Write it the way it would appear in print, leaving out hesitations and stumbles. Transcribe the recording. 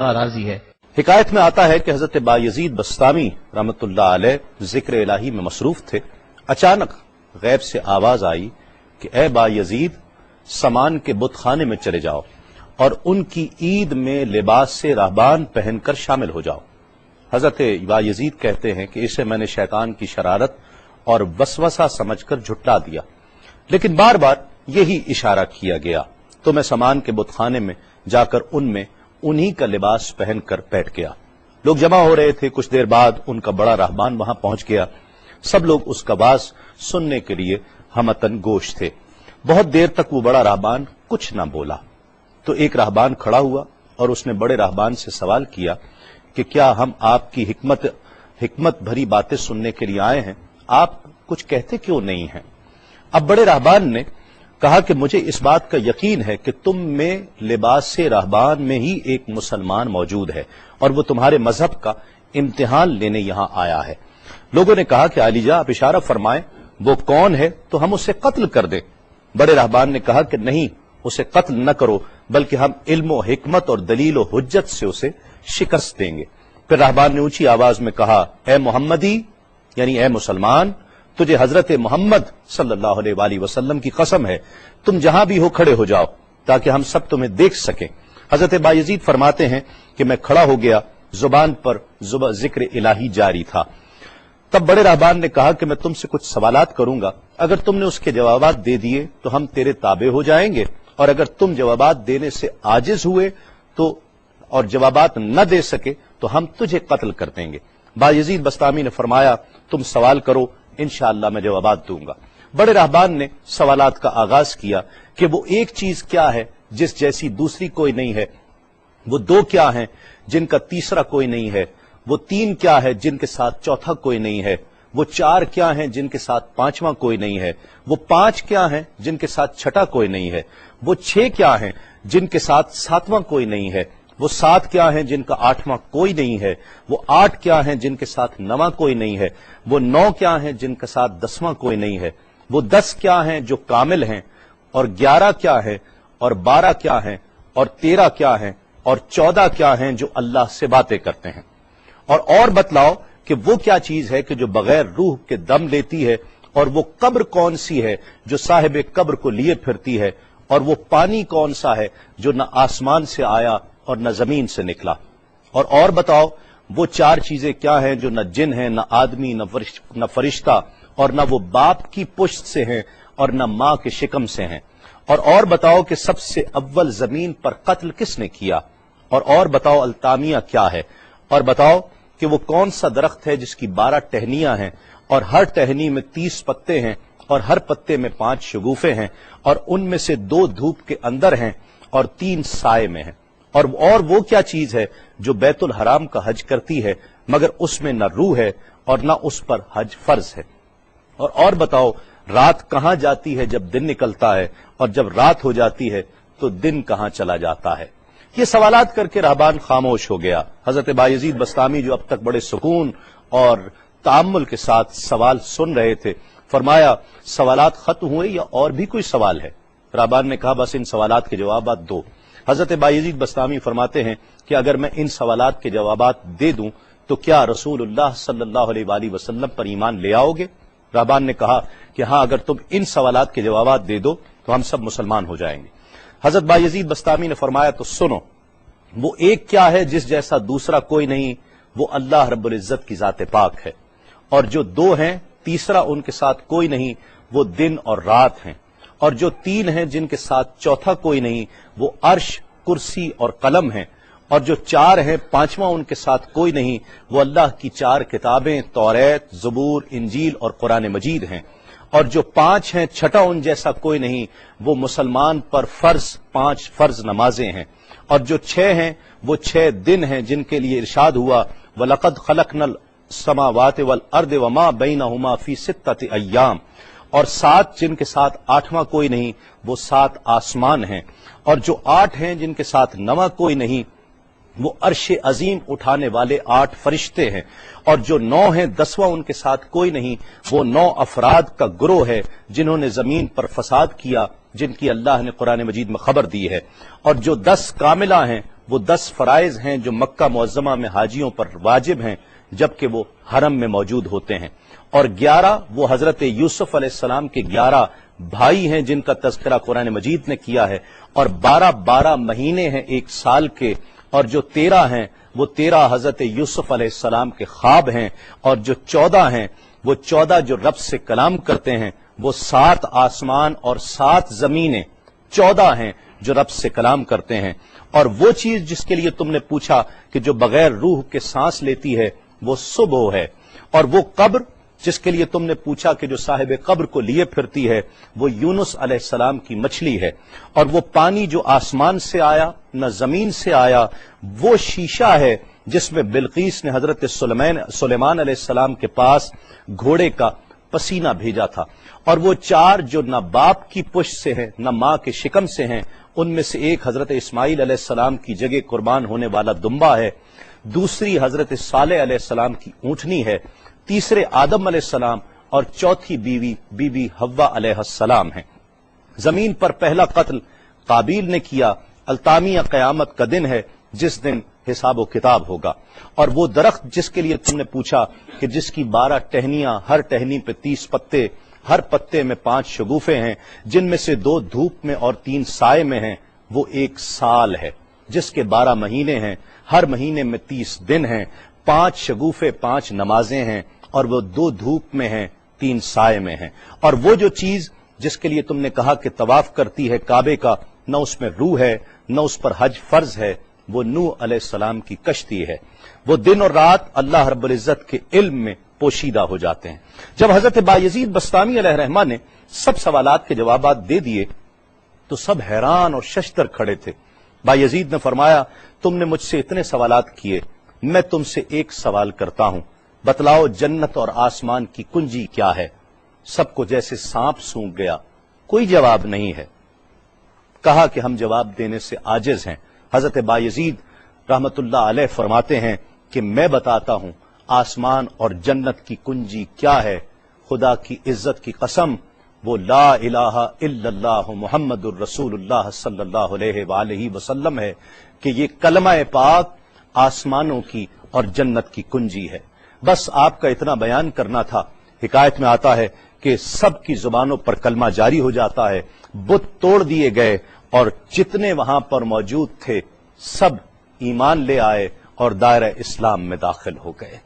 راضی ہے۔ حکایت میں آتا ہے کہ حضرت بایزید بستامی رحمۃ اللہ علیہ ذکر الہی میں مصروف تھے، اچانک غیب سے آواز آئی کہ اے بایزید، سامان کے بت خانے میں چلے جاؤ اور ان کی عید میں لباس سے راہبان پہن کر شامل ہو جاؤ۔ حضرت بایزید کہتے ہیں کہ اسے میں نے شیطان کی شرارت اور وسوسہ سمجھ کر جھٹلا دیا، لیکن بار بار یہی اشارہ کیا گیا تو میں سامان کے بت خانے میں جا کر ان میں انہی کا لباس پہن کر بیٹھ گیا۔ لوگ جمع ہو رہے تھے، کچھ دیر بعد ان کا بڑا راہبان وہاں پہنچ گیا۔ سب لوگ اس کا باز سننے کے لیے ہمتن گوش تھے۔ بہت دیر تک وہ بڑا راہبان کچھ نہ بولا تو ایک راہبان کھڑا ہوا اور اس نے بڑے راہبان سے سوال کیا کہ کیا ہم آپ کی حکمت بھری باتیں سننے کے لیے آئے ہیں، آپ کچھ کہتے کیوں نہیں ہیں؟ اب بڑے راہبان نے کہا کہ مجھے اس بات کا یقین ہے کہ تم میں لباس سے راہبان میں ہی ایک مسلمان موجود ہے اور وہ تمہارے مذہب کا امتحان لینے یہاں آیا ہے۔ لوگوں نے کہا کہ علی جاں آپ اشارہ فرمائیں، وہ کون ہے تو ہم اسے قتل کر دیں۔ بڑے راہبان نے کہا کہ نہیں، اسے قتل نہ کرو، بلکہ ہم علم و حکمت اور دلیل و حجت سے اسے شکست دیں گے۔ پھر راہبان نے اونچی آواز میں کہا، اے محمدی، یعنی اے مسلمان، تجھے حضرت محمد صلی اللہ علیہ وآلہ وسلم کی قسم ہے، تم جہاں بھی ہو کھڑے ہو جاؤ تاکہ ہم سب تمہیں دیکھ سکیں۔ حضرت بایزید فرماتے ہیں کہ میں کھڑا ہو گیا، زبان پر ذکر الہی جاری تھا۔ تب بڑے راہبان نے کہا کہ میں تم سے کچھ سوالات کروں گا، اگر تم نے اس کے جوابات دے دیے تو ہم تیرے تابع ہو جائیں گے، اور اگر تم جوابات دینے سے عاجز ہوئے تو اور جوابات نہ دے سکے تو ہم تجھے قتل کر دیں گے۔ بایزید بستامی نے فرمایا، تم سوال کرو، انشاءاللہ میں جوابات دوں گا۔ بڑے راہبان نے سوالات کا آغاز کیا کہ وہ ایک چیز کیا ہے جس جیسی دوسری کوئی نہیں ہے، وہ دو کیا ہیں جن کا تیسرا کوئی نہیں ہے، وہ تین کیا ہے جن کے ساتھ چوتھا کوئی نہیں ہے، وہ چار کیا ہیں جن کے ساتھ پانچواں کوئی نہیں ہے، وہ پانچ کیا ہیں جن کے ساتھ چھٹا کوئی نہیں ہے، وہ چھ کیا ہیں جن کے ساتھ ساتواں کوئی نہیں ہے، وہ سات کیا ہیں جن کا آٹھواں کوئی نہیں ہے، وہ آٹھ کیا ہیں جن کے ساتھ نواں کوئی نہیں ہے، وہ نو کیا ہیں جن کے ساتھ دسواں کوئی نہیں ہے، وہ 10 کیا ہیں جو کامل ہیں، اور 11 کیا ہے، اور 12 کیا ہیں، اور 13 کیا ہیں، اور 14 کیا ہیں جو اللہ سے باتیں کرتے ہیں، اور بتلاؤ کہ وہ کیا چیز ہے کہ جو بغیر روح کے دم لیتی ہے، اور وہ قبر کون سی ہے جو صاحب قبر کو لیے پھرتی ہے، اور وہ پانی کون سا ہے جو نہ آسمان سے آیا اور نہ زمین سے نکلا، اور بتاؤ وہ چار چیزیں کیا ہیں جو نہ جن ہیں، نہ آدمی، نہ فرشتہ، اور نہ وہ باپ کی پشت سے ہیں اور نہ ماں کے شکم سے ہیں، اور بتاؤ کہ سب سے اول زمین پر قتل کس نے کیا، اور بتاؤ التامیہ کیا ہے، اور بتاؤ کہ وہ کون سا درخت ہے جس کی 12 ٹہنیاں ہیں اور ہر ٹہنی میں 30 پتے ہیں اور ہر پتے میں 5 شگوفے ہیں، اور ان میں سے 2 دھوپ کے اندر ہیں اور 3 سائے میں ہیں، اور وہ کیا چیز ہے جو بیت الحرام کا حج کرتی ہے مگر اس میں نہ روح ہے اور نہ اس پر حج فرض ہے، اور بتاؤ رات کہاں جاتی ہے جب دن نکلتا ہے، اور جب رات ہو جاتی ہے تو دن کہاں چلا جاتا ہے۔ یہ سوالات کر کے راہبان خاموش ہو گیا۔ حضرت بایزید بستامی جو اب تک بڑے سکون اور تأمل کے ساتھ سوال سن رہے تھے، فرمایا، سوالات ختم ہوئے یا اور بھی کوئی سوال ہے؟ راہبان نے کہا، بس ان سوالات کے جوابات دو۔ حضرت بایزید بستامی فرماتے ہیں کہ اگر میں ان سوالات کے جوابات دے دوں تو کیا رسول اللہ صلی اللہ علیہ وآلہ وسلم پر ایمان لے آؤ گے؟ راہبان نے کہا کہ ہاں، اگر تم ان سوالات کے جوابات دے دو تو ہم سب مسلمان ہو جائیں گے۔ حضرت بایزید بستامی نے فرمایا، تو سنو، وہ ایک کیا ہے جس جیسا دوسرا کوئی نہیں، وہ اللہ رب العزت کی ذات پاک ہے، اور جو 2 ہیں تیسرا ان کے ساتھ کوئی نہیں، وہ دن اور رات ہیں، اور جو 3 ہیں جن کے ساتھ چوتھا کوئی نہیں، وہ عرش، کرسی اور قلم ہیں، اور جو 4 ہیں 5واں ان کے ساتھ کوئی نہیں، وہ اللہ کی 4 کتابیں توریت، زبور، انجیل اور قرآن مجید ہیں، اور جو 5 ہیں چھٹا ان جیسا کوئی نہیں، وہ مسلمان پر فرض 5 فرض نمازیں ہیں، اور جو 6 ہیں وہ 6 دن ہیں جن کے لیے ارشاد ہوا، وَلَقَدْ خَلَقْنَا السَّمَاوَاتِ وَالْأَرْضِ وَمَا بَيْنَهُمَا فِي 6 أَيَّامٍ، اور 7 جن کے ساتھ 8واں کوئی نہیں، وہ 7 آسمان ہیں، اور جو 8 ہیں جن کے ساتھ 9واں کوئی نہیں، وہ عرش عظیم اٹھانے والے 8 فرشتے ہیں، اور جو 9 ہیں 10واں ان کے ساتھ کوئی نہیں، وہ 9 افراد کا گروہ ہے جنہوں نے زمین پر فساد کیا، جن کی اللہ نے قرآن مجید میں خبر دی ہے، اور جو 10 کاملہ ہیں وہ 10 فرائض ہیں جو مکہ معظمہ میں حاجیوں پر واجب ہیں جبکہ وہ حرم میں موجود ہوتے ہیں، اور 11 وہ حضرت یوسف علیہ السلام کے 11 بھائی ہیں جن کا تذکرہ قرآن مجید نے کیا ہے، اور 12 مہینے ہیں ایک سال کے، اور جو 13 ہیں وہ 13 حضرت یوسف علیہ السلام کے خواب ہیں، اور جو 14 ہیں وہ 14 جو رب سے کلام کرتے ہیں، وہ 7 آسمان اور 7 زمینیں 14 ہیں جو رب سے کلام کرتے ہیں، اور وہ چیز جس کے لیے تم نے پوچھا کہ جو بغیر روح کے سانس لیتی ہے وہ صبح ہے، اور وہ قبر جس کے لیے تم نے پوچھا کہ جو صاحب قبر کو لیے پھرتی ہے وہ یونس علیہ السلام کی مچھلی ہے، اور وہ پانی جو آسمان سے آیا نہ زمین سے آیا وہ شیشہ ہے جس میں بلقیس نے حضرت سلیمان علیہ السلام کے پاس گھوڑے کا پسینہ بھیجا تھا، اور وہ 4 جو نہ باپ کی پشت سے ہیں نہ ماں کے شکم سے ہیں، ان میں سے ایک حضرت اسماعیل علیہ السلام کی جگہ قربان ہونے والا دمبا ہے، دوسری حضرت صالح علیہ السلام کی اونٹنی ہے، تیسرے آدم علیہ السلام، اور چوتھی بیوی بی بی حوا علیہ السلام ہیں۔ زمین پر پہلا قتل قابیل نے کیا، التامیہ قیامت کا دن ہے جس دن حساب و کتاب ہوگا، اور وہ درخت جس کے لیے تم نے پوچھا کہ جس کی 12 ٹہنیاں، ہر ٹہنی پہ 30 پتے، ہر پتے میں 5 شگوفے ہیں جن میں سے 2 دھوپ میں اور 3 سائے میں ہیں، وہ 1 سال ہے جس کے 12 مہینے ہیں، ہر مہینے میں 30 دن ہیں، 5 شگوفے 5 نمازیں ہیں، اور وہ 2 دھوپ میں ہیں 3 سائے میں ہیں، اور وہ جو چیز جس کے لیے تم نے کہا کہ طواف کرتی ہے کعبے کا، نہ اس میں روح ہے نہ اس پر حج فرض ہے، وہ نوح علیہ السلام کی کشتی ہے، وہ دن اور رات اللہ رب العزت کے علم میں پوشیدہ ہو جاتے ہیں۔ جب حضرت بایزید بسطامی علیہ الرحمہ نے سب سوالات کے جوابات دے دیے تو سب حیران اور ششدر کھڑے تھے۔ بایزید نے فرمایا تم نے مجھ سے اتنے سوالات کیے، میں تم سے ایک سوال کرتا ہوں، بتلاؤ جنت اور آسمان کی کنجی کیا ہے؟ سب کو جیسے سانپ سونگ گیا، کوئی جواب نہیں ہے۔ کہا کہ ہم جواب دینے سے عاجز ہیں۔ حضرت بایزید رحمت اللہ علیہ فرماتے ہیں کہ میں بتاتا ہوں آسمان اور جنت کی کنجی کیا ہے، خدا کی عزت کی قسم وہ لا الہ الا اللہ محمد الرسول اللہ صلی اللہ علیہ وآلہ وسلم ہے کہ یہ کلمہ پاک آسمانوں کی اور جنت کی کنجی ہے۔ بس آپ کا اتنا بیان کرنا تھا۔ حکایت میں آتا ہے کہ سب کی زبانوں پر کلمہ جاری ہو جاتا ہے، بت توڑ دیے گئے، اور جتنے وہاں پر موجود تھے سب ایمان لے آئے اور دائرہ اسلام میں داخل ہو گئے۔